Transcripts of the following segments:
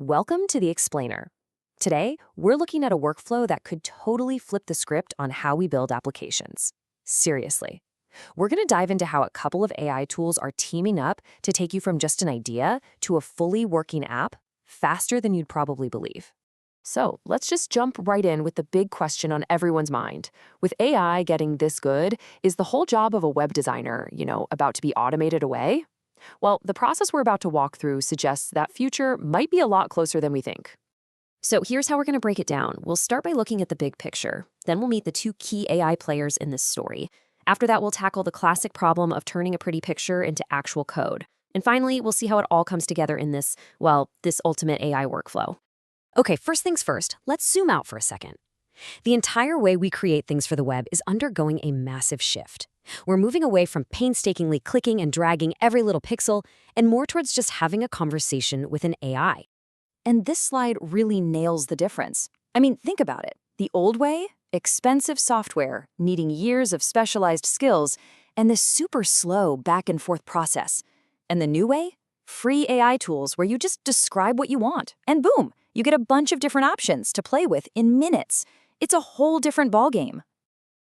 Welcome to the Explainer. Today, we're looking at a workflow that could totally flip the script on how we build applications. Seriously. We're going to dive into how a couple of AI tools are teaming up to take you from just an idea to a fully working app faster than you'd probably believe. So let's just jump right in with the big question on everyone's mind. With AI getting this good, is the whole job of a web designer, about to be automated away? Well, the process we're about to walk through suggests that future might be a lot closer than we think. So here's how we're going to break it down. We'll start by looking at the big picture. Then we'll meet the two key AI players in this story. After that, we'll tackle the classic problem of turning a pretty picture into actual code. And finally, we'll see how it all comes together in this ultimate AI workflow. Okay, first things first, let's zoom out for a second. The entire way we create things for the web is undergoing a massive shift. We're moving away from painstakingly clicking and dragging every little pixel and more towards just having a conversation with an AI. And this slide really nails the difference. I mean, think about it. The old way, expensive software, needing years of specialized skills, and this super slow back-and-forth process. And the new way, free AI tools where you just describe what you want, and boom, you get a bunch of different options to play with in minutes. It's a whole different ballgame.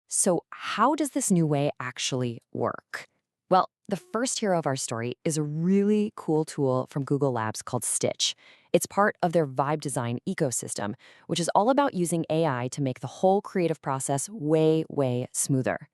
So how does this new way actually work? Well, the first hero of our story is a really cool tool from Google Labs called Stitch. It's part of their Vibe design ecosystem, which is all about using AI to make the whole creative process way, way smoother.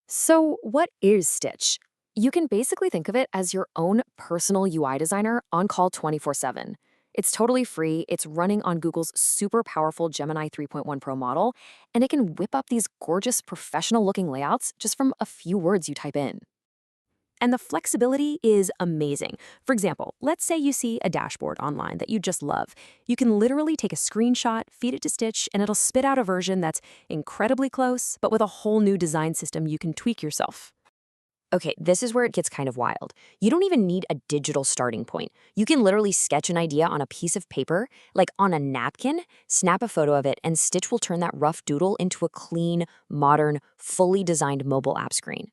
So what is Stitch? You can basically think of it as your own personal UI designer on call 24/7. It's totally free, it's running on Google's super powerful Gemini 3.1 Pro model, and it can whip up these gorgeous professional-looking layouts just from a few words you type in. And the flexibility is amazing. For example, let's say you see a dashboard online that you just love. You can literally take a screenshot, feed it to Stitch, and it'll spit out a version that's incredibly close, but with a whole new design system you can tweak yourself. Okay, this is where it gets kind of wild. You don't even need a digital starting point. You can literally sketch an idea on a piece of paper, like on a napkin, snap a photo of it, and Stitch will turn that rough doodle into a clean, modern, fully designed mobile app screen.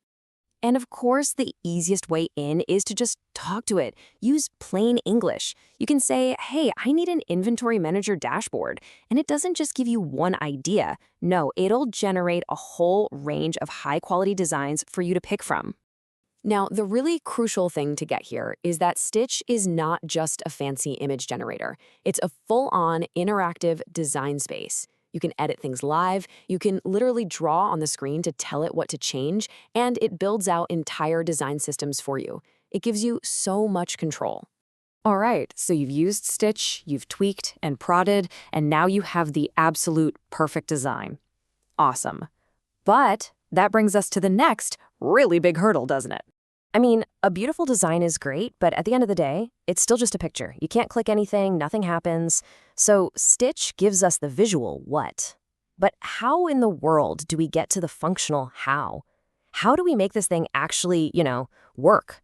And of course, the easiest way in is to just talk to it. Use plain English. You can say, hey, I need an inventory manager dashboard. And it doesn't just give you one idea. No, it'll generate a whole range of high-quality designs for you to pick from. Now, the really crucial thing to get here is that Stitch is not just a fancy image generator. It's a full-on interactive design space. You can edit things live, you can literally draw on the screen to tell it what to change, and it builds out entire design systems for you. It gives you so much control. All right, so you've used Stitch, you've tweaked and prodded, and now you have the absolute perfect design. Awesome. But that brings us to the next really big hurdle, doesn't it? I mean, a beautiful design is great, but at the end of the day, it's still just a picture. You can't click anything, nothing happens. So Stitch gives us the visual what. But how in the world do we get to the functional how? How do we make this thing actually, work?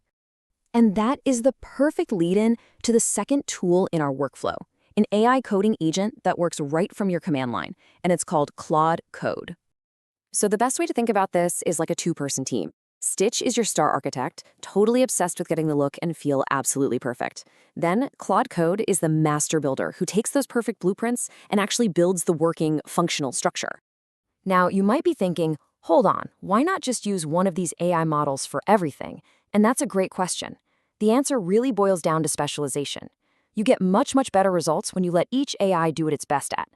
And that is the perfect lead-in to the second tool in our workflow, an AI coding agent that works right from your command line, and it's called Claude Code. So the best way to think about this is like a two-person team. Stitch is your star architect, totally obsessed with getting the look and feel absolutely perfect. Then Claude Code is the master builder who takes those perfect blueprints and actually builds the working, functional structure. Now, you might be thinking, hold on, why not just use one of these AI models for everything? And that's a great question. The answer really boils down to specialization. You get much, much better results when you let each AI do what it's best at.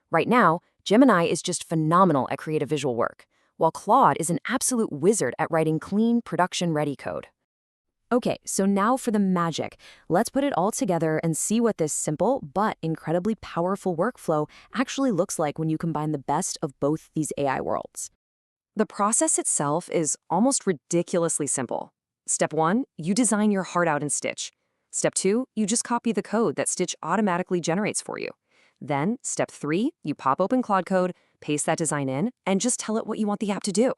Right now, Gemini is just phenomenal at creative visual work, while Claude is an absolute wizard at writing clean, production-ready code. Okay, so now for the magic. Let's put it all together and see what this simple but incredibly powerful workflow actually looks like when you combine the best of both these AI worlds. The process itself is almost ridiculously simple. Step 1, you design your heart out in Stitch. Step 2, you just copy the code that Stitch automatically generates for you. Then, step 3, you pop open Claude Code, paste that design in, and just tell it what you want the app to do.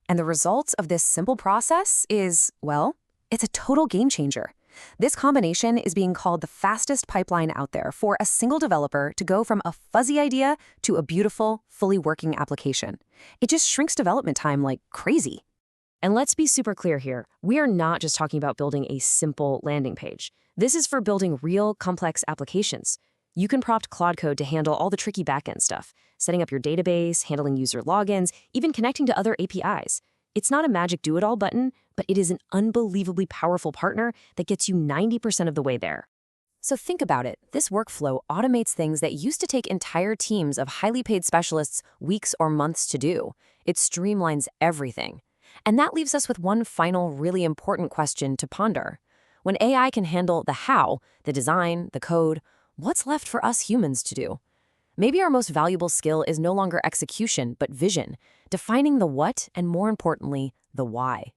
And the results of this simple process is, it's a total game changer. This combination is being called the fastest pipeline out there for a single developer to go from a fuzzy idea to a beautiful, fully working application. It just shrinks development time like crazy. And let's be super clear here. We are not just talking about building a simple landing page. This is for building real, complex applications. You can prompt Claude Code to handle all the tricky backend stuff, setting up your database, handling user logins, even connecting to other APIs. It's not a magic do-it-all button, but it is an unbelievably powerful partner that gets you 90% of the way there. So think about it. This workflow automates things that used to take entire teams of highly paid specialists weeks or months to do. It streamlines everything. And that leaves us with one final, really important question to ponder. When AI can handle the how, the design, the code, what's left for us humans to do? Maybe our most valuable skill is no longer execution, but vision, defining the what and, more importantly, the why.